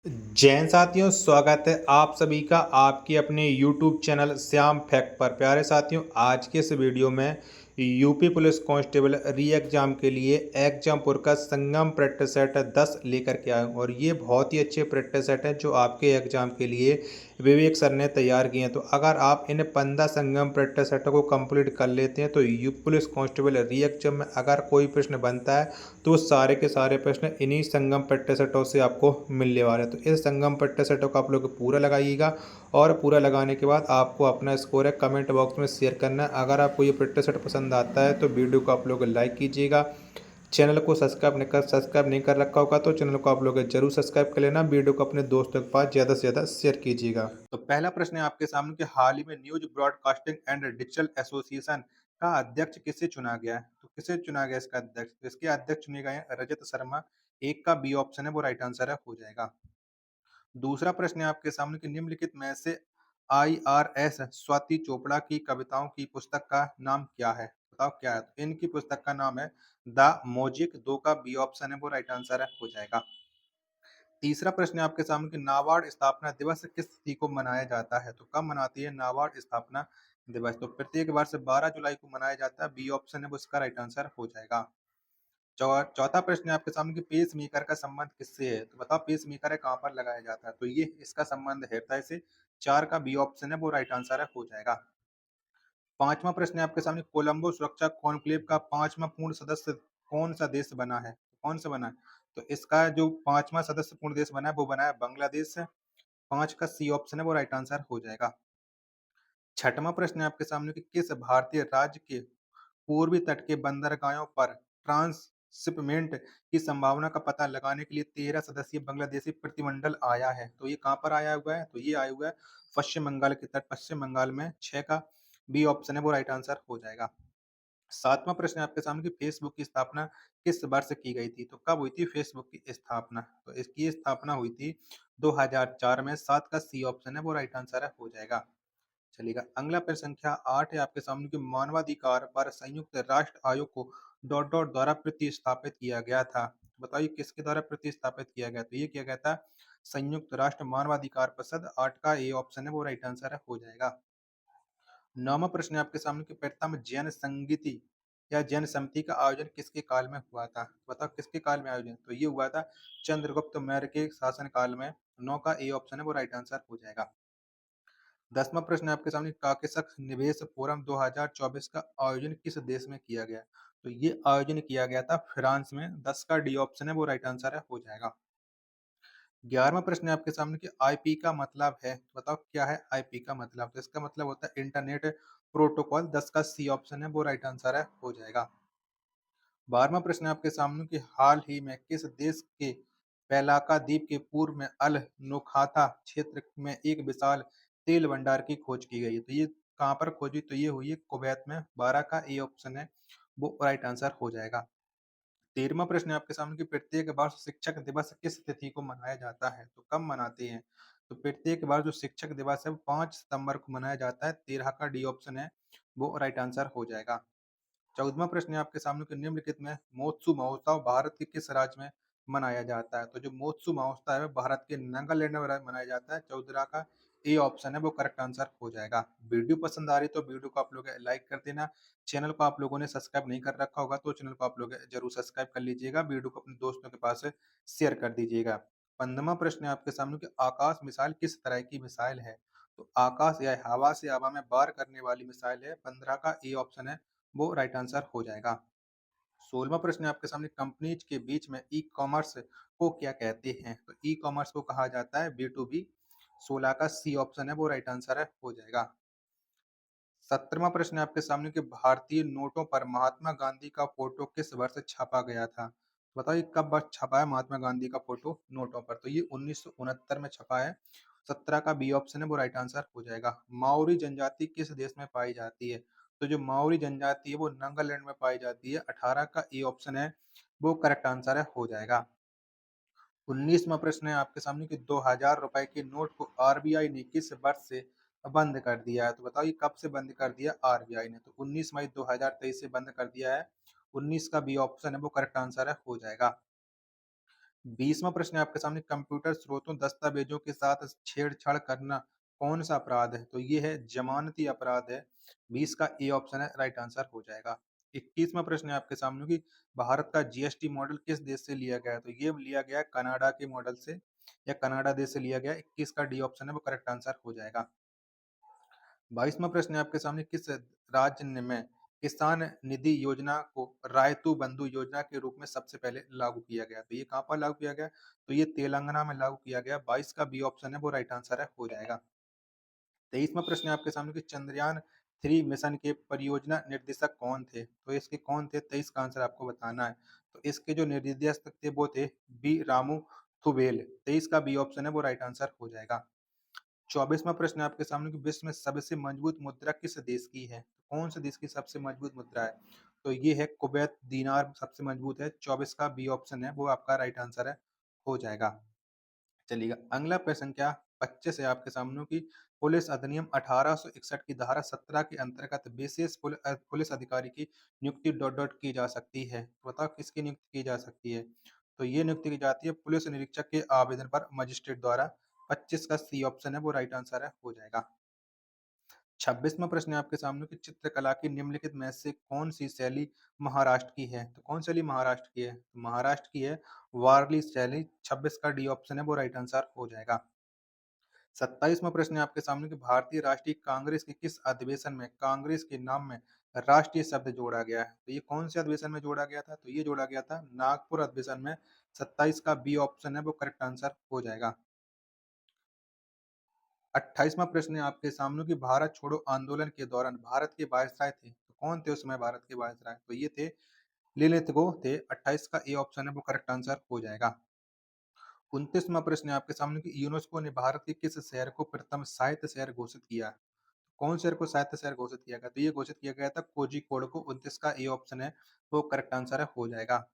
जैन साथियों, स्वागत है आप सभी का आपके अपने YouTube चैनल श्याम फैक्ट पर। प्यारे साथियों, आज के इस वीडियो में यूपी पुलिस कांस्टेबल री एग्जाम के लिए एग्जामपुर का संगम प्रैक्टिस सेट 10 लेकर के आया हूं और ये बहुत ही अच्छे प्रैक्टिस सेट हैं जो आपके एग्जाम के लिए विवेक सर ने तैयार किए हैं। तो अगर आप इन 15 संगम प्रैक्टिस सेटों को कंप्लीट कर लेते हैं तो यूपी पुलिस कांस्टेबल री एग्जाम में अगर कोई प्रश्न बनता है तो सारे के सारे प्रश्न इन्हीं संगम पट्टे सेटों से आपको मिलने वाले हैं। तो इस संगम पट्टे सेटों का आप लोग पूरा लगाइएगा और पूरा लगाने के बाद आपको अपना स्कोर है कमेंट बॉक्स में शेयर करना है। अगर आपको ये पट्टे सेट पसंद आता है तो वीडियो को आप लोग लाइक कीजिएगा। चैनल को सब्सक्राइब नहीं कर रखा होगा तो चैनल को आप लोग जरूर सब्सक्राइब कर लेना। वीडियो को अपने दोस्तों के पास ज़्यादा से ज़्यादा शेयर कीजिएगा। तो पहला प्रश्न है आपके सामने कि हाल ही में news broadcasting and digital association का अध्यक्ष किसे चुना गया है? तो किसे चुना गया इसका अध्यक्ष? तो इसके अध्यक्ष चुने गए हैं रजत शर्मा। एक का बी ऑप्शन है वो राइट आंसर है, हो जाएगा। दूसरा प्रश्न है आपके सामने कि निम्नलिखित में से आईआरएस स्वाति चोपड़ा की कविताओं की पुस्तक का नाम क्या है? बताओ क्या है? तो इनकी पुस्तक का नाम है द मोजिक। दो का बी ऑप्शन है वो राइट आंसर है, हो जाएगा। तीसरा प्रश्न है आपके सामने कि नाबार्ड स्थापना दिवस किस तिथि को मनाया जाता है? तो कब मनाती है नाबार्ड स्थापना दिवस? तो प्रत्येक वर्ष 12 जुलाई को मनाया जाता है। बी ऑप्शन है वो इसका राइट आंसर हो जाएगा। चौथा प्रश्न है आपके सामने कि पेस मेकर का संबंध किससे है? तो बताओ पेस मेकर है कहाँ पर लगाया जाता है? तो ये इसका संबंध है हृदय से। 4 का बी ऑप्शन है वो राइट आंसर है, हो जाएगा। पांचवा प्रश्न है आपके सामने कोलंबो सुरक्षा कॉन्क्लेव का पांचवा पूर्ण सदस्य कौन सा देश बना है? कौन सा बना है? तो इसका जो पांचवा सदस्य पूर्ण देश बना है वो बना है बांग्लादेश से। 5 का सी ऑप्शन है वो राइट आंसर हो जाएगा। छठवां प्रश्न है आपके सामने कि किस भारतीय राज्य के पूर्वी तट के बंदरगाहों पर ट्रांसशिपमेंट की संभावना का पता लगाने के लिए 13 सदस्यीय बांग्लादेशी प्रतिमंडल आया है? तो ये कहाँ पर आया हुआ है? तो ये आया हुआ है पश्चिम बंगाल के तट, पश्चिम बंगाल में। 6 का बी ऑप्शन है वो राइट आंसर हो जाएगा। सातवां प्रश्न है आपके सामने कि फेसबुक की स्थापना किस वर्ष की गई थी? तो कब हुई थी फेसबुक की स्थापना? तो इसकी स्थापना हुई थी 2004 में। 7 का सी ऑप्शन है वो राइट आंसर है, हो जाएगा। चलिएगा अगला प्रश्न संख्या 8 है आपके सामने कि मानवाधिकार पर संयुक्त राष्ट्र आयोग को डॉट डॉट द्वारा प्रतिस्थापित किया गया था। बताइए किसके द्वारा प्रतिस्थापित किया गया? तो ये किया गया था संयुक्त राष्ट्र मानवाधिकार परिषद। 8 का ए ऑप्शन है वो राइट आंसर है, हो जाएगा। नौवां प्रश्न है आपके सामने कि प्रथम जैन संगीति या जैन समिति का आयोजन किसके काल में हुआ था? बताओ किसके काल में आयोजन? तो ये हुआ था चंद्रगुप्त मौर्य के शासन काल में। 9 का ए ऑप्शन है वो राइट आंसर हो जाएगा। 10वां प्रश्न है आपके सामने काकेशस निवेश फोरम 2024 का आयोजन किस देश में किया गया? तो ये आयोजन किया गया था फ्रांस में। 10 का डी ऑप्शन है वो राइट आंसर है, हो जाएगा। 11वां प्रश्न है आपके सामने कि आईपी का मतलब है? बताओ क्या है आईपी का मतलब? तो इसका मतलब होता है इंटरनेट प्रोटोकॉल। 10 का सी ऑप्शन है वो राइट आंसर है, हो जाएगा। 12वां प्रश्न है आपके सामने कि हाल ही में किस देश के पेलाका द्वीप के पूर्व में अल नोखाता क्षेत्र में एक विशाल तेल भंडार की खोज की गई है? तो ये कहाँ पर खोजी? तो ये हुई है कुवैत में। 12 का ए ऑप्शन है वो राइट आंसर हो जाएगा। 13वां प्रश्न है आपके सामने कि प्रत्येक वर्ष शिक्षक दिवस किस तिथि को मनाया जाता है? तो कब मनाते हैं? तो प्रत्येक बार जो शिक्षक दिवस है वो 5 सितंबर को मनाया जाता है। 13 का डी ऑप्शन है वो राइट आंसर हो जाएगा। 14वां प्रश्न है आपके सामने कि निम्नलिखित में मोत्सु महोत्सव भारत के किस राज्य में मनाया जाता है? तो जो मोत्सु महोत्सव है भारत के नागालैंड में मनाया जाता है। 14 का ए ऑप्शन है वो करेक्ट आंसर हो जाएगा। वीडियो पसंद आ रही तो वीडियो को आप लोग लाइक कर देना। चैनल को आप लोगों ने सब्सक्राइब नहीं कर रखा होगा तो चैनल को आप लोग जरूर सब्सक्राइब कर लीजिएगा। वीडियो को अपने दोस्तों के पास शेयर कर दीजिएगा। 15वां प्रश्न है आपके सामने कि आकाश मिसाइल किस तरह की मिसाइल है? तो आकाश या हवा से हवा में वार करने वाली मिसाइल है। 15 का ए ऑप्शन है वो राइट आंसर हो जाएगा। 16वां प्रश्न है आपके सामने कंपनीज के बीच में ई कॉमर्स को क्या कहते हैं? तो ई कॉमर्स को कहा जाता है बी टू बी। 16 का सी ऑप्शन है वो राइट आंसर है, हो जाएगा। 17वां प्रश्न है आपके सामने कि भारतीय नोटों पर महात्मा गांधी का फोटो किस वर्ष छापा गया था? बताइए कब वर्ष छपा है महात्मा गांधी का फोटो नोटों पर? तो ये 1969 में छपा है। 17 का बी ऑप्शन है वो राइट आंसर हो जाएगा। माओरी जनजाति किस देश में पाई जाती है? तो जो माओरी जनजाति है वो नागालैंड में पाई जाती है। 18 का ए ऑप्शन है वो करेक्ट आंसर है, हो जाएगा। 19वां प्रश्न है आपके सामने कि 2000 रुपए के नोट को आरबीआई ने किस वर्ष से बंद कर दिया है? तो बताइए कब से बंद कर दिया आरबीआई ने? तो 19 मई 2023 से बंद कर दिया है। 19 का बी ऑप्शन है वो करेक्ट आंसर है, हो जाएगा। 20वां प्रश्न है आपके सामने, कंप्यूटर स्रोतों दस्तावेजों के साथ छेड़छाड़ करना कौन सा अपराध है? तो ये है जमानती अपराध है। 20 का ए ऑप्शन है राइट आंसर हो जाएगा। 21वां प्रश्न है आपके सामने कि भारत का जीएसटी मॉडल किस देश से लिया गया है? तो ये लिया गया है कनाडा के मॉडल से या कनाडा देश से लिया गया है। 21 का डी ऑप्शन है वो करेक्ट आंसर हो जाएगा। 22वां प्रश्न है आपके सामने, किस राज्य में किसान निधि योजना को रायतू बंधु योजना के रूप में सबसे पहले लागू किया गया? तो ये कहाँ पर लागू किया गया? तो ये तेलंगाना में लागू किया गया। 22 का बी ऑप्शन है वो राइट आंसर है हो जाएगा। 23वां प्रश्न है आपके सामने कि चंद्रयान 3 मिशन के परियोजना निर्देशक कौन थे? तो इसके कौन थे? 23 का आंसर आपको बताना है। तो इसके जो निर्देशक थे वो थे बी रामू थुबेल। 23 का बी ऑप्शन है वो राइट आंसर हो जाएगा। 24वां प्रश्न है आपके सामने कि विश्व में सबसे मजबूत मुद्रा किस देश की है? कौन से देश की सबसे मजबूत मुद्रा है? तो ये है कुवैत दीनार सबसे मजबूत है। 24 का बी ऑप्शन है वो आपका राइट आंसर है हो जाएगा। चलिएगा अगला प्रश्न क्या 25 है आपके सामने की पुलिस अधिनियम 1861 की धारा 17 के अंतर्गत विशेष पुलिस अधिकारी की नियुक्ति डॉट डॉट की जा सकती है। तो बताओ किसकी नियुक्ति की जा सकती है? तो ये नियुक्ति की जाती है पुलिस निरीक्षक के आवेदन पर मजिस्ट्रेट द्वारा। 25 का सी ऑप्शन है वो राइट आंसर है हो जाएगा। 26वां प्रश्न है आपके सामने कि चित्रकला की निम्नलिखित में से कौन सी शैली महाराष्ट्र की है? तो कौन शैली महाराष्ट्र की है? तो महाराष्ट्र की है वारली शैली। 26 का डी ऑप्शन है वो राइट आंसर हो जाएगा। 27वां प्रश्न है आपके सामने कि भारतीय राष्ट्रीय कांग्रेस के किस अधिवेशन में कांग्रेस के नाम में राष्ट्रीय शब्द जोड़ा गया है? तो ये कौन से अधिवेशन में जोड़ा गया था? तो ये जोड़ा गया था नागपुर अधिवेशन में। 27 का बी ऑप्शन है वो करेक्ट आंसर हो जाएगा। 28वां प्रश्न है आपके सामने कि भारत छोड़ो आंदोलन के दौरान भारत के वायसराय थे। तो कौन थे उस समय भारत के वायसराय? तो ये थे लिलित गो थे। 28 का ए ऑप्शन है वो करेक्ट आंसर हो जाएगा। 29वां प्रश्न है आपके सामने कि यूनेस्को ने भारत के किस शहर को प्रथम साहित्य शहर घोषित किया? कौन शहर को साहित्य शहर घोषित किया गया? तो ये घोषित किया गया था कोझिकोड को। 29 का ए ऑप्शन है वो करेक्ट आंसर है हो जाएगा।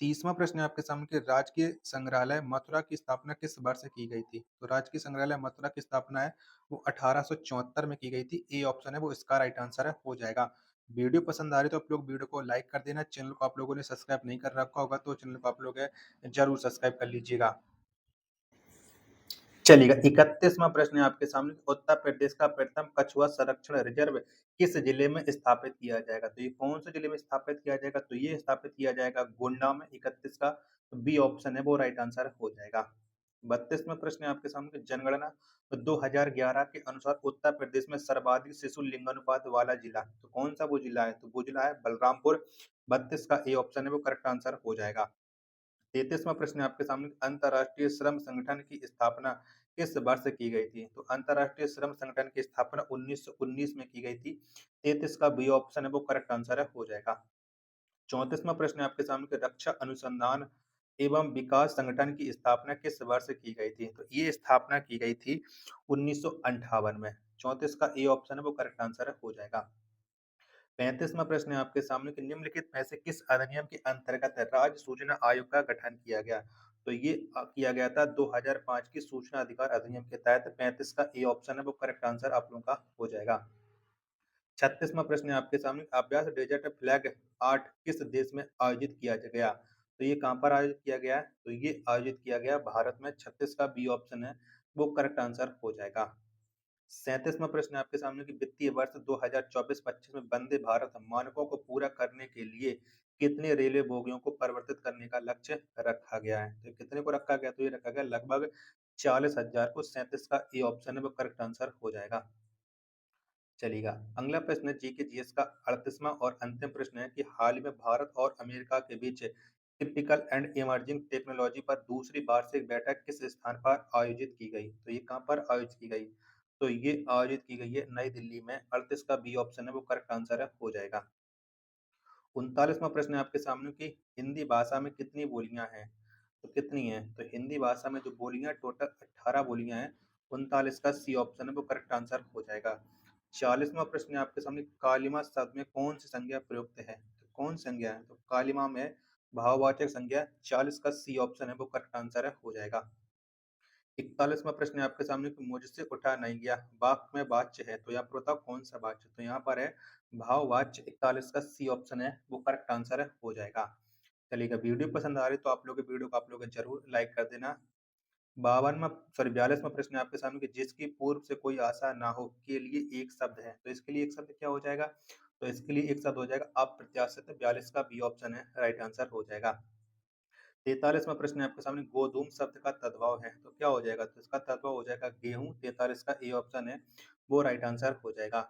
30वां प्रश्न है आपके सामने कि राजकीय संग्रहालय मथुरा की स्थापना किस वर्ष की गई थी? तो राजकीय संग्रहालय मथुरा की स्थापना है वो 1874 में की गई थी। ए ऑप्शन है वो इसका राइट आंसर है हो जाएगा। वीडियो पसंद आ रही तो आप लोग वीडियो को लाइक कर देना। चैनल को आप लोगों ने सब्सक्राइब नहीं कर रखा होगा तो चैनल को आप लोग जरूर सब्सक्राइब कर लीजिएगा। चलिएगा 31वां प्रश्न है आपके सामने, उत्तर प्रदेश का प्रथम कछुआ संरक्षण रिजर्व किस जिले में स्थापित किया जाएगा? तो ये कौन से जिले में स्थापित किया जाएगा? तो ये स्थापित किया जाएगा गोंडा में। 31 का बी ऑप्शन है वो राइट आंसर हो जाएगा। 32वां प्रश्न है आपके सामने, जनगणना 2011 के अनुसार उत्तर प्रदेश में सर्वाधिक शिशु लिंगानुपात वाला जिला तो कौन सा वो जिला है? तो वो जिला है बलरामपुर। 32 का ए ऑप्शन है वो करेक्ट आंसर हो जाएगा। 33वां प्रश्न है आपके सामने, अंतर्राष्ट्रीय श्रम संगठन की स्थापना किस वर्ष की गई थी? तो अंतर्राष्ट्रीय श्रम संगठन की स्थापना 1919 में की गई थी। 33 का बी ऑप्शन है वो करेक्ट आंसर है हो जाएगा। 34वां प्रश्न है आपके सामने कि रक्षा अनुसंधान एवं विकास संगठन की स्थापना किस वर्ष की गई थी? तो ये स्थापना की गई थी 1958 में। 34 का ए ऑप्शन है वो करेक्ट आंसर है हो जाएगा। 35वां प्रश्न है आपके सामने कि निम्नलिखित में से किस अधिनियम के अंतर्गत राज्य सूचना आयोग का गठन किया गया? तो ये किया गया था 2005 की सूचना अधिकार अधिनियम के तहत। 35 का ए ऑप्शन है वो करेक्ट आंसर आप लोगों का हो जाएगा। 36वां प्रश्न है आपके सामने, अभ्यास डेजर्ट फ्लैग आर्ट किस देश में आयोजित किया गया? तो ये कहाँ पर आयोजित किया गया है? तो ये आयोजित किया गया भारत में। 36 का बी ऑप्शन है वो करेक्ट आंसर हो जाएगा। 37वां प्रश्न है आपके सामने कि वित्तीय वर्ष 2024-25 में वंदे भारत मानकों को पूरा करने के लिए कितने रेलवे बोगियों को परिवर्तित करने का लक्ष्य रखा गया है? तो कितने को रखा गया? तो ये रखा गया लगभग 40,000 को। 37 का ए ऑप्शन है वो करेक्ट आंसर हो जाएगा। चलिएगा अगला प्रश्न है जीके जीएस का 38वां और अंतिम प्रश्न है कि हाल ही में भारत और अमेरिका के बीच टिपिकल एंड इमर्जिंग टेक्नोलॉजी पर दूसरी वार्षिक बैठक किस स्थान पर आयोजित की गई? तो ये कहाँ पर आयोजित की गई? तो ये आयोजित की गई है नई दिल्ली में। 38 का बी ऑप्शन है वो करेक्ट आंसर है हो जाएगा। 39वां प्रश्न है आपके सामने कि हिंदी भाषा में कितनी बोलियां हैं? तो कितनी हैं? तो हिंदी भाषा में जो बोलियां टोटल 18 बोलियां हैं। 39 का सी ऑप्शन है वो करेक्ट आंसर हो जाएगा। 40वां प्रश्न है आपके सामने, कालिमा शब्द में कौन सी संज्ञा प्रयुक्त है? तो कौन संज्ञा है? तो कालिमा में भाववाचक संज्ञा। 40 का सी ऑप्शन है वो करेक्ट आंसर है हो जाएगा। 41वां प्रश्न है आपके सामने कि मुझसे उठा नहीं गया वाक्य में वाच्य है। तो यहाँ पर बताओ कौन सा वाच्य? तो यहाँ पर है भाववाच्य। 41 का सी ऑप्शन है वो करेक्ट आंसर है हो जाएगा। चलिएगा, वीडियो पसंद आ रही तो आप लोग वीडियो को आप लोग जरूर लाइक कर देना। 52वां सॉरी 42वां प्रश्न है आपके सामने कि जिसकी पूर्व से कोई आशा ना हो के लिए एक शब्द है। तो इसके लिए एक शब्द क्या हो जाएगा? तो इसके लिए एक शब्द हो जाएगा अप्रत्याशित। 42 का बी ऑप्शन है राइट आंसर हो जाएगा। 43वां प्रश्न है आपके सामने गोधूम शब्द का तद्भव है तो क्या हो जाएगा? तो इसका तद्भव हो जाएगा गेहूं। 43 का ए ऑप्शन है वो राइट आंसर हो जाएगा।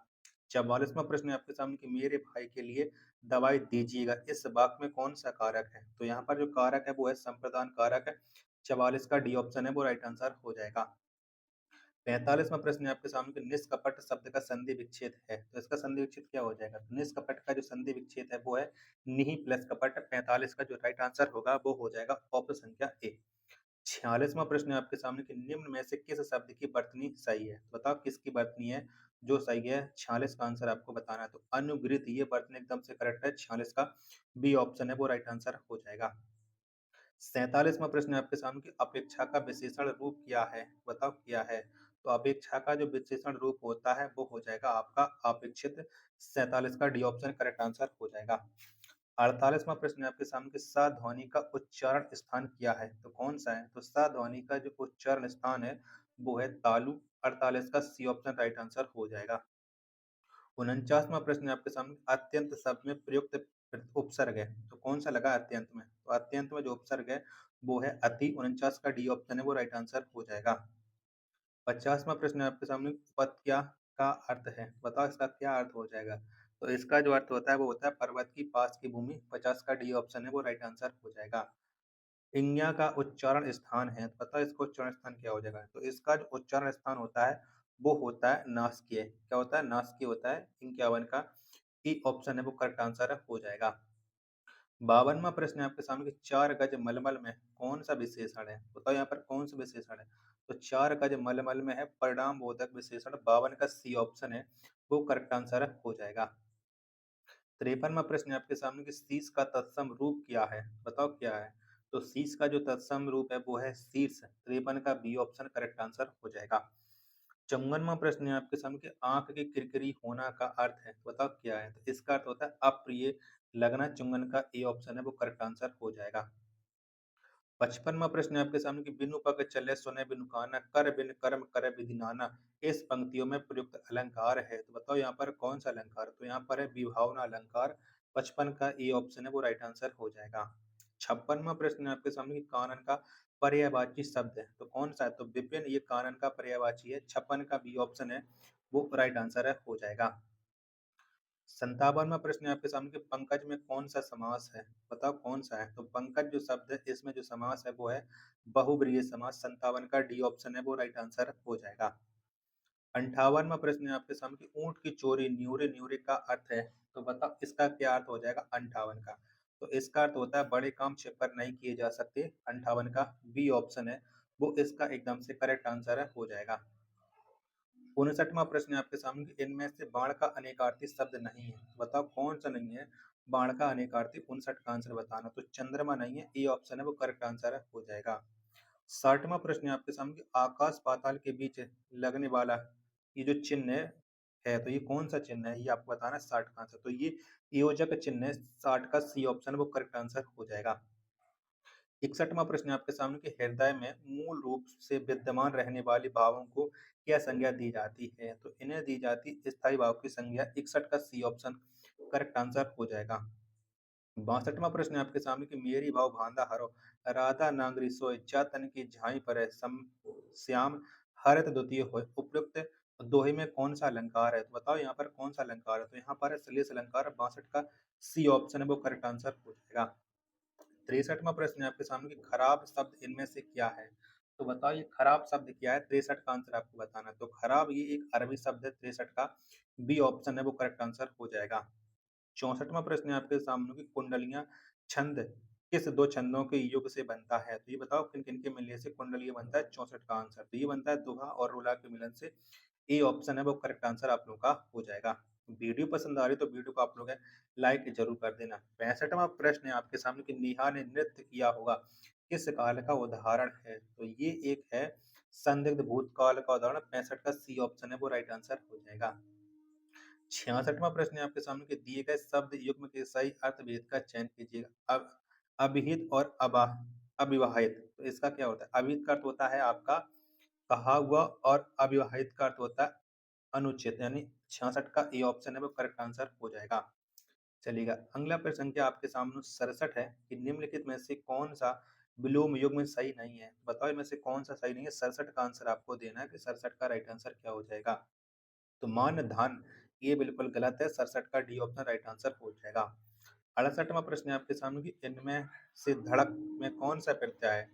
44वां प्रश्न है आपके सामने कि मेरे भाई के लिए दवाई दीजिएगा, इस वाक्य में कौन सा कारक है? तो यहाँ पर जो कारक है वो है संप्रदान कारक है। 44 का डी ऑप्शन है वो राइट आंसर हो जाएगा। 45वां प्रश्न है आपके सामने कि निष्कपट शब्द का संधि विच्छेद है तो इसका संधि विच्छेद क्या हो जाएगा? तो निष्कपट का जो संधि विच्छेद है वो है निहि प्लस कपट। 45 का जो राइट आंसर होगा वो हो जाएगा ऑप्शन संख्या ए। 46वां प्रश्न है आपके सामने कि निम्न में से किस शब्द की वर्तनी सही है? तो बताओ किसकी वर्तनी है जो सही है? 46 का आंसर आपको बताना है। तो अनुगृहित ये वर्तनी एकदम से करेक्ट है। 46 का बी ऑप्शन है वो राइट आंसर हो जाएगा। 47वां प्रश्न है आपके सामने कि अपेक्षा का विशेषण रूप क्या है? बताओ क्या है? तो अपेक्षा का जो विशेषण रूप होता है वो हो जाएगा आपका अपेक्षित। 47 का डी ऑप्शन करेक्ट आंसर हो जाएगा। 48वां प्रश्न है आपके सामने कि सा ध्वनि का उच्चारण स्थान क्या है? तो कौन सा है? तो सा ध्वनि का जो उच्चारण स्थान है वो है तालु। 48 का सी ऑप्शन राइट आंसर हो जाएगा। 49वां प्रश्न है आपके सामने अत्यंत शब्द में प्रयुक्त उपसर्ग है तो कौन सा लगा अत्यंत में? तो अत्यंत में जो उपसर्ग है वो है अति। 49 का डी ऑप्शन है वो राइट आंसर हो जाएगा। 50वां प्रश्न है आपके सामने उपत्या का अर्थ है, बताओ इसका क्या अर्थ हो जाएगा? तो इसका जो अर्थ होता है वो होता है पर्वत की पास की भूमि। 50 का डी ऑप्शन है वो राइट आंसर हो जाएगा। इंज्ञा का उच्चारण स्थान है तो पता है इसका उच्चारण स्थान क्या हो जाएगा? तो इसका जो उच्चारण स्थान होता है वो होता है नासिकीय। क्या होता है? नासिकीय होता है। 51 का ई ऑप्शन है वो करेक्ट आंसर हो जाएगा। 52वां प्रश्न है आपके सामने कि 4 गज मलमल में कौन सा विशेषण है? बताओ यहाँ पर कौन सा विशेषण है? तो 4 गज मलमल में है परिणाम बोधक विशेषण। 52 का सी ऑप्शन है वो करेक्ट आंसर हो जाएगा। 53वां प्रश्न है आपके सामने कि शीश का तत्सम रूप क्या है? बताओ क्या है? तो शीश का जो तत्सम रूप है वो है शीर्ष। 53 का बी ऑप्शन करेक्ट आंसर हो जाएगा। 54वां प्रश्न है आपके सामने कि आंख के किरकिरी होना का अर्थ है, तो बताओ क्या है? तो इसका अर्थ होता है अप्रिय लगना। चुंगन का ए ऑप्शन है वो करेक्ट आंसर हो जाएगा। 55वां प्रश्न है आपके सामने कि बिनु पग चले सुने बिनु काना कर बिन कर्म करे विधि नाना, इस पंक्तियों में प्रयुक्त अलंकार है तो बताओ यहाँ पर कौन सा अलंकार? तो यहाँ पर है विभावना अलंकार। 55 का ए ऑप्शन है वो राइट आंसर हो जाएगा। 56वां प्रश्न है आपके सामने कि कानन का पर्यायवाची शब्द है तो कौन सा है? तो विपिन ये कानन का पर्यायवाची है। 56 का बी ऑप्शन है वो राइट आंसर है हो जाएगा। 57वां प्रश्न है आपके सामने कि पंकज में कौन सा समास है? बताओ कौन सा है? तो पंकज जो शब्द है इसमें जो समास है वो है बहुब्रीहि समास। 57 का डी ऑप्शन है वो राइट आंसर हो जाएगा। 58वां प्रश्न है आपके सामने कि ऊंट की चोरी न्यूरे न्यूरे का अर्थ है तो बताओ इसका क्या अर्थ हो जाएगा? 58 का। तो इसका अर्थ होता है बड़े काम छिपकर नहीं किए जा सकते। 58 का बी ऑप्शन है वो इसका एकदम से करेक्ट आंसर है हो जाएगा। 59वां प्रश्न है आपके सामने कि इनमें से बाण का अनेकार्थी शब्द नहीं है तो बताओ कौन सा नहीं है बाण का अनेकार्थी? 59 का आंसर बताना। तो चंद्रमा नहीं है। ए ऑप्शन है वो करेक्ट आंसर है हो जाएगा। 60वां प्रश्न है आपके सामने कि आकाश पाताल के बीच लगने वाला ये जो चिन्ह है तो ये कौन सा चिन्ह है? ये आपको बताना है। 60 का आंसर तो ये योजक चिन्ह है। 60 का सी ऑप्शन वो करेक्ट आंसर हो जाएगा। 61वां प्रश्न है आपके सामने कि हृदय में मूल रूप से विद्यमान रहने वाले भावों को क्या संज्ञा दी जाती है? तो इन्हें दी जाती स्थायी भाव की संज्ञा। 61 का सी ऑप्शन करेक्ट आंसर हो जाएगा। 62वां प्रश्न है आपके सामने कि मेरी भाव भांदा हरो राधा नांगरी सोय चा तन की झाई पर सम श्याम हरत द्वितीय होय, उपयुक्त दोहे में कौन सा अलंकार है? तो बताओ यहाँ पर कौन सा अलंकार है? तो यहाँ पर है श्लेष अलंकार। 62 का सी ऑप्शन है वो करेक्ट आंसर हो जाएगा। 63वां प्रश्न है आपके सामने कि खराब शब्द इनमें से क्या है? तो बताओ ये खराब शब्द क्या है? 63 का आंसर आपको बताना है। तो खराब ये एक अरबी शब्द है। 63 का बी ऑप्शन है वो करेक्ट आंसर हो जाएगा। 64वां प्रश्न है आपके सामने कि कुंडलियां छंद किस दो छंदों के योग से बनता है? तो ये बताओ किन किन के मिलने से कुंडलीय बनता है? 64 का आंसर तो ये बनता है दुहा और रुला के मिलन से। ए ऑप्शन है वो करेक्ट आंसर आप लोगों का हो जाएगा। वीडियो पसंद आ रही तो वीडियो को आप लोग लाइक जरूर कर देना। 65वां प्रश्न है आपके सामने कि नेहा ने नृत्य किया होगा किस काल का उदाहरण है? तो ये एक है संदिग्ध भूतकाल का उदाहरण। 65 का सी ऑप्शन है वो राइट आंसर हो जाएगा। 66वां प्रश्न है आपके सामने कि दिए गए शब्द युग्म के सही अर्थ भेद का चयन कीजिएगा। अब अभिहित और अविवाहित। तो इसका क्या होता है? अभिहित का अर्थ होता है आपका कहा हुआ और अविवाहित का अर्थ होता है अनुचित, यानी 66 का ए ऑप्शन है वो करेक्ट आंसर हो जाएगा। चलिएगा, अगला प्रश्न संख्या आपके सामने 67 है कि निम्नलिखित में से कौन सा विलोम युग्म में सही नहीं है? बताओ इनमें से कौन सा सही नहीं है? 67 का आंसर आपको देना है कि 67 का राइट आंसर क्या हो जाएगा। तो मान धन ये बिल्कुल गलत है, 67 का डी ऑप्शन राइट आंसर हो जाएगा। 68वां प्रश्न है आपके सामने कि इनमें से धड़क में कौन सा प्रत्यय है?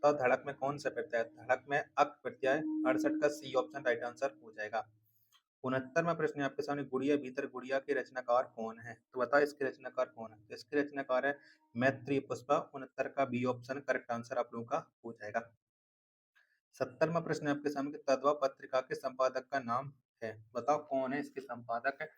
तो धड़क में कौन सा प्रत्यय है? धड़क में अक प्रत्यय है। 68 का सी ऑप्शन राइट आंसर हो जाएगा। 69वां प्रश्न है आपके सामने गुड़िया भीतर गुड़िया के रचनाकार कौन है? तो बताओ इसके रचनाकार कौन है? तो इसके रचनाकार है मैत्री पुष्पा। 69 का बी ऑप्शन करेक्ट आंसर आप लोगों का हो जाएगा। 70वां प्रश्न है आपके सामने तद्भव पत्रिका के संपादक का नाम है? बताओ कौन है इसके संपादक है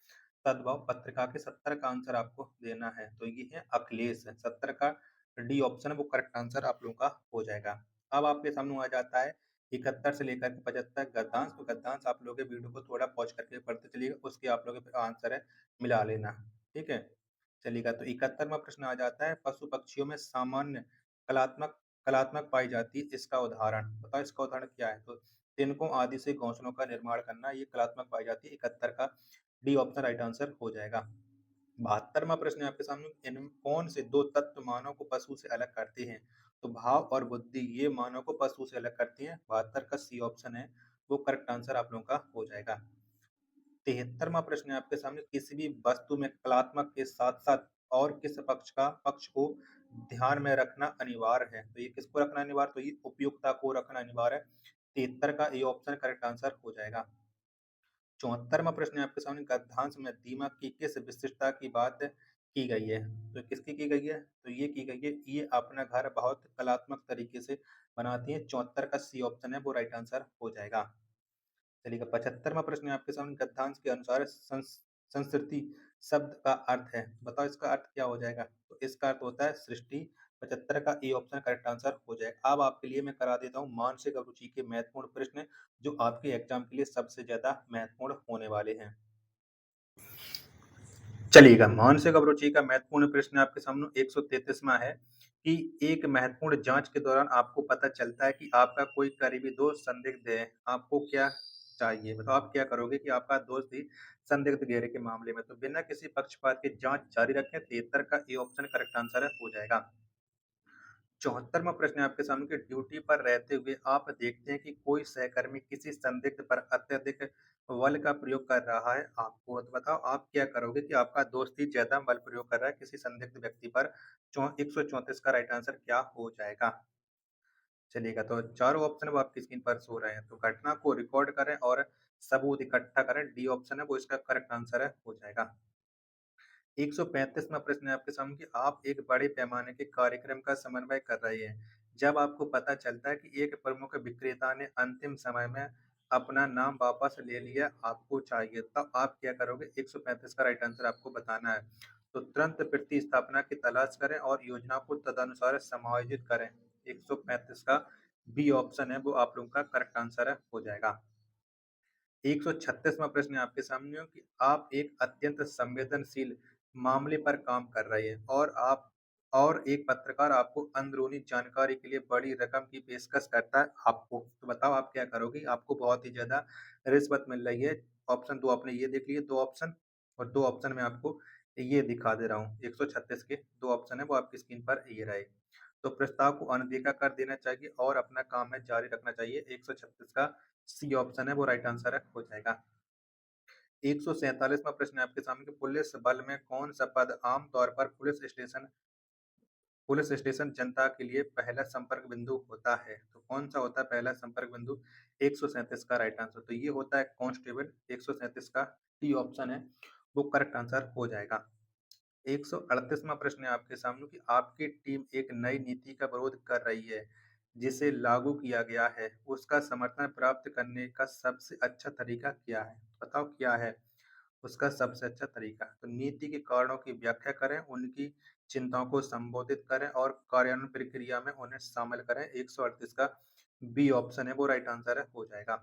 तद्भव पत्रिका के? 70 का आंसर आपको देना है, तो ये है अखिलेश। 70 का डी ऑप्शन है वो करेक्ट आंसर आप लोगों का हो जाएगा। अब आपके सामने आ जाता है 71 से लेकर के 75 गद्यांश। तो गद्यांश आप लोग वीडियो को थोड़ा पॉज करके पढ़ते चलिएगा, उसके आप लोग आंसर है मिला लेना, ठीक है। चलिएगा, तो 71वां प्रश्न आ जाता है पशु पक्षियों में सामान्य कलात्मक कलात्मक पाई जाती है, इसका उदाहरण बताओ। इसका उदाहरण क्या है? तो तिनकों आदि से घोंसलों का निर्माण करना ये कलात्मक पाई जाती है। 71 का डी ऑप्शन राइट आंसर हो जाएगा। 72वां प्रश्न है आपके सामने इन कौन से दो तत्व मानव को पशु से अलग करते हैं? तो भाव और बुद्धि ये मानव को पशु से अलग करती हैं। 72 का सी ऑप्शन है वो करेक्ट आंसर आप लोगों का हो जाएगा। 73वां प्रश्न है आपके सामने किसी भी वस्तु में कलात्मक के साथ साथ और किस पक्ष को ध्यान में रखना अनिवार्य है? तो ये किसको रखना अनिवार्य? तो ये उपयुक्तता को रखना अनिवार्य है। 73 का ए ऑप्शन करेक्ट आंसर हो जाएगा। 74वां प्रश्न है आपके सामने गद्यांश में दीमक की किस विशिष्टता की बात की गई है? तो किसकी की गई है? तो ये की गई है ये अपना घर बहुत कलात्मक तरीके से बनाती है। 74 का सी ऑप्शन है वो राइट आंसर हो जाएगा। चलिएगा, 75वां प्रश्न है आपके सामने गद्यांश के अनुसार संस्कृति शब्द का अर्थ है? बताओ इसका अर्थ क्या हो जाएगा? तो इसका अर्थ होता है सृष्टि। 75 का ए ऑप्शन करेक्ट आंसर हो जाएगा। अब आपके लिए मैं करा देता हूँ मानसिक अभिरुचि के महत्वपूर्ण प्रश्न जो आपके एग्जाम के लिए सबसे ज्यादा महत्वपूर्ण होने वाले हैं। चलिएगा, मानसिक अभिरुचि का महत्वपूर्ण प्रश्न आपके सामने 133वां है कि एक महत्वपूर्ण जांच के दौरान आपको पता चलता है कि आपका कोई करीबी दोस्त संदिग्ध है, आपको क्या चाहिए? बताओ आप क्या करोगे कि आपका दोस्त ही संदिग्ध घेरे के मामले में? तो बिना किसी पक्षपात के जांच जारी रखें। 73 का ए ऑप्शन करेक्ट आंसर है हो जाएगा। 74वां प्रश्न है आपके सामने कि ड्यूटी पर रहते हुए आप देखते हैं कि कोई सहकर्मी किसी संदिग्ध पर अत्यधिक बल का प्रयोग कर रहा है, आपको तो बताओ आप क्या करोगे कि आपका दोस्त ही ज्यादा बल प्रयोग कर रहा है किसी संदिग्ध व्यक्ति पर? 134 का राइट आंसर क्या हो जाएगा? चलिएगा, तो चारों ऑप्शन वो आपकी स्क्रीन पर शो रहे हैं। तो घटना को रिकॉर्ड करें और सबूत इकट्ठा करें, डी ऑप्शन है वो इसका करेक्ट आंसर है हो जाएगा। 135वां प्रश्न है आपके सामने कि आप एक बड़े पैमाने के कार्यक्रम का समन्वय कर रहे हैं। जब आपको पता चलता है कि एक प्रमुख विक्रेता ने अंतिम समय में अपना नाम वापस ले लिया, आपको चाहिए, तब आप क्या करोगे? 135 का राइट आंसर आपको बताना है। तो तुरंत प्रतिस्थापना की तलाश करें और योजना को तदनुसार समायोजित करें। 135 का बी ऑप्शन है वो आप लोगों का करेक्ट आंसर है हो जाएगा। 136वां प्रश्न है आपके सामने कि आप एक अत्यंत संवेदनशील मामले पर काम कर रहे हैं और एक पत्रकार आपको अंदरूनी जानकारी के लिए बड़ी रकम की पेशकश करता है आपको। तो बताओ आप क्या करोगे? आपको बहुत ही ज्यादा रिश्वत मिल रही है। ऑप्शन दो आपने ये देख लिए, दो ऑप्शन, और दो ऑप्शन में आपको ये दिखा दे रहा हूँ। 136 के दो ऑप्शन है वो आपकी स्क्रीन पर ये रहे। तो प्रस्ताव को अनदेखा कर देना चाहिए और अपना काम है जारी रखना चाहिए। 136 का सी ऑप्शन है वो राइट आंसर है हो जाएगा। 147वां प्रश्न है आपके सामने कि पुलिस बल में कौन सा पद आमतौर पर पुलिस स्टेशन जनता के लिए पहला संपर्क बिंदु होता है? तो कौन सा होता है पहला संपर्क बिंदु? 137 का राइट आंसर तो ये होता है कांस्टेबल। 137 का डी ऑप्शन है वो करेक्ट आंसर हो जाएगा। 138वां प्रश्न है आपके सामने कि आपकी टीम एक नई नीति का विरोध कर रही है जिसे लागू किया गया है, उसका समर्थन प्राप्त करने का सबसे अच्छा तरीका क्या है? बताओ क्या है उसका सबसे अच्छा तरीका? तो नीति के कारणों की व्याख्या करें, उनकी चिंताओं को संबोधित करें और कार्यान्वयन प्रक्रिया में उन्हें शामिल करें। 138 का बी ऑप्शन है वो राइट आंसर है हो जाएगा।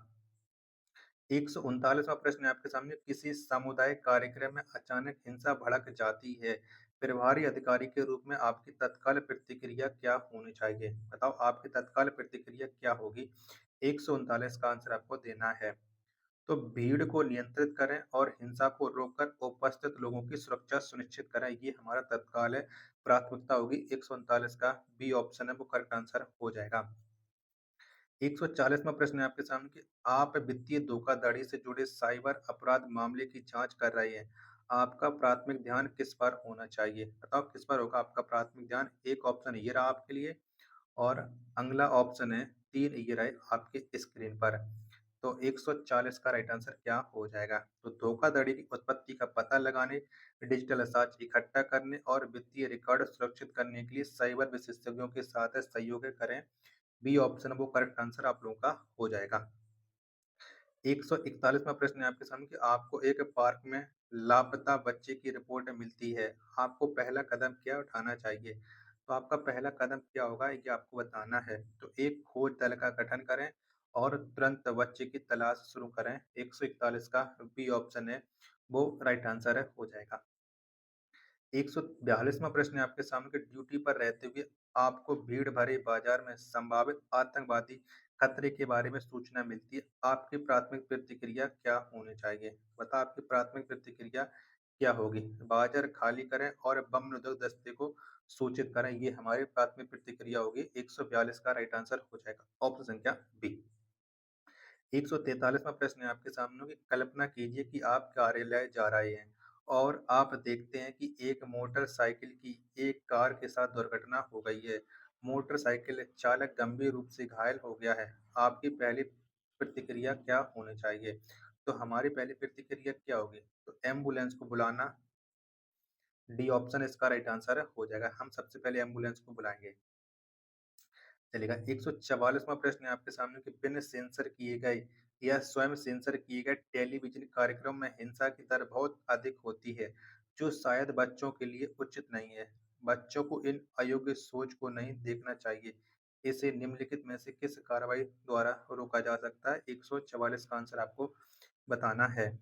139वां प्रश्न है आपके सामने किसी सामुदायिक कार्यक्रम में अचानक हिंसा भड़क जाती है, प्रभारी अधिकारी के रूप में आपकी तत्काल प्रतिक्रिया क्या होनी चाहिए? बताओ आपकी तत्काल प्रतिक्रिया क्या होगी? 139 का आंसर आपको देना है। तो भीड़ को नियंत्रित करें और हिंसा को रोककर उपस्थित लोगों की सुरक्षा सुनिश्चित करें, ये हमारा तत्काल प्राथमिकता होगी। 139 का बी ऑप्शन है वो करेक्ट आंसर हो जाएगा। 140वां प्रश्न है आपके सामने कि आप वित्तीय धोखाधड़ी से जुड़े साइबर अपराध मामले की जांच कर रहे हैं। आपका प्राथमिक ध्यान किस पर होना चाहिए? बताओ किस पर होगा आपका प्राथमिक ध्यान? एक ऑप्शन ये रहा आपके लिए और अगला ऑप्शन है 3 ये रहे आपके स्क्रीन पर। तो 140 का राइट आंसर क्या हो जाएगा? तो धोखाधड़ी की उत्पत्ति का पता लगाने, डिजिटल साक्ष्य इकट्ठा करने और वित्तीय रिकॉर्ड सुरक्षित करने के लिए साइबर विशेषज्ञों के साथ सहयोग करें। बी ऑप्शन वो करेक्ट आंसर आप लोगों का हो जाएगा। 141वां प्रश्न है आपके सामने कि आपको एक पार्क में लापता बच्चे की रिपोर्ट मिलती है। आपको पहला कदम क्या उठाना चाहिए? तो आपका पहला कदम क्या होगा ये आपको बताना है। तो एक खोज दल का गठन करें और तुरंत बच्चे की तलाश शुरू करें। 141 का बी ऑप्शन है वो राइट आंसर है हो जाएगा। 142वां प्रश्न है आपके सामने कि ड्यूटी पर रहते हुए आपको भीड़ भरे बाजार में संभावित आतंकवादी खतरे के बारे में सूचना मिलती है। आपकी प्राथमिक प्रतिक्रिया क्या होनी चाहिए? बता आपकी प्राथमिक प्रतिक्रिया क्या होगी? बाजार खाली करें और बम निरोधक दस्ते को सूचित करें, ये हमारी प्राथमिक प्रतिक्रिया होगी। 142 का राइट आंसर हो जाएगा ऑप्शन संख्या बी। 143वां प्रश्न है आपके सामने कि कल्पना कीजिए कि आप कार्यालय जा रहे हैं और आप देखते हैं कि एक मोटरसाइकिल की एक कार के साथ दुर्घटना हो गई है। मोटरसाइकिल चालक गंभीर रूप से घायल हो गया है। आपकी पहली प्रतिक्रिया क्या होनी चाहिए? तो हमारी पहली प्रतिक्रिया क्या होगी? तो एम्बुलेंस को बुलाना, डी ऑप्शन इसका राइट आंसर हो जाएगा। हम सबसे पहले एम्बुलेंस को बुलाएंगे। चलेगा। 144वां प्रश्न है आपके सामने कि बिना सेंसर किए गए या स्वयं सेंसर किए गए टेलीविजन कार्यक्रम में हिंसा की दर बहुत अधिक होती है, जो शायद बच्चों के लिए उचित नहीं है। बच्चों को इन अयोग्य सोच को नहीं देखना चाहिए। इसे निम्नलिखित में से किस कार्रवाई द्वारा रोका जा सकता है? 144 का आंसर आपको बताना है।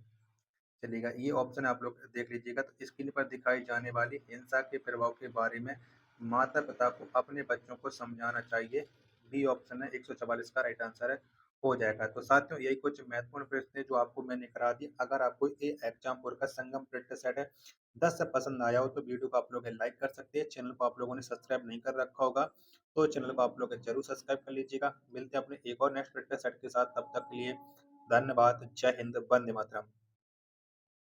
चलेगा। ये ऑप्शन आप लोग देख लीजिएगा। तो स्क्रीन पर दिखाई जाने वाली हिंसा के प्रभाव के बारे में माता-पिता को अपने बच्चों को समझाना चाहिए। बी ऑप्शन है 144 का राइट आंसर है हो जाएगा। तो साथियों यही कुछ महत्वपूर्ण प्रश्न है जो आपको मैंने करा दिए। अगर आपको ये एग्जाम्पुल का संगम ट्रेड सेट है 10 से पसंद आया हो तो वीडियो को आप लोग लाइक कर सकते हैं। चैनल को आप लोगों ने सब्सक्राइब नहीं कर रखा होगा तो चैनल को आप लोग जरूर सब्सक्राइब कर लीजिएगा। मिलते हैं अपने एक और नेक्स्ट ट्रेड सेट के साथ, तब तक के लिए धन्यवाद। जय हिंद, वंदे मातरम।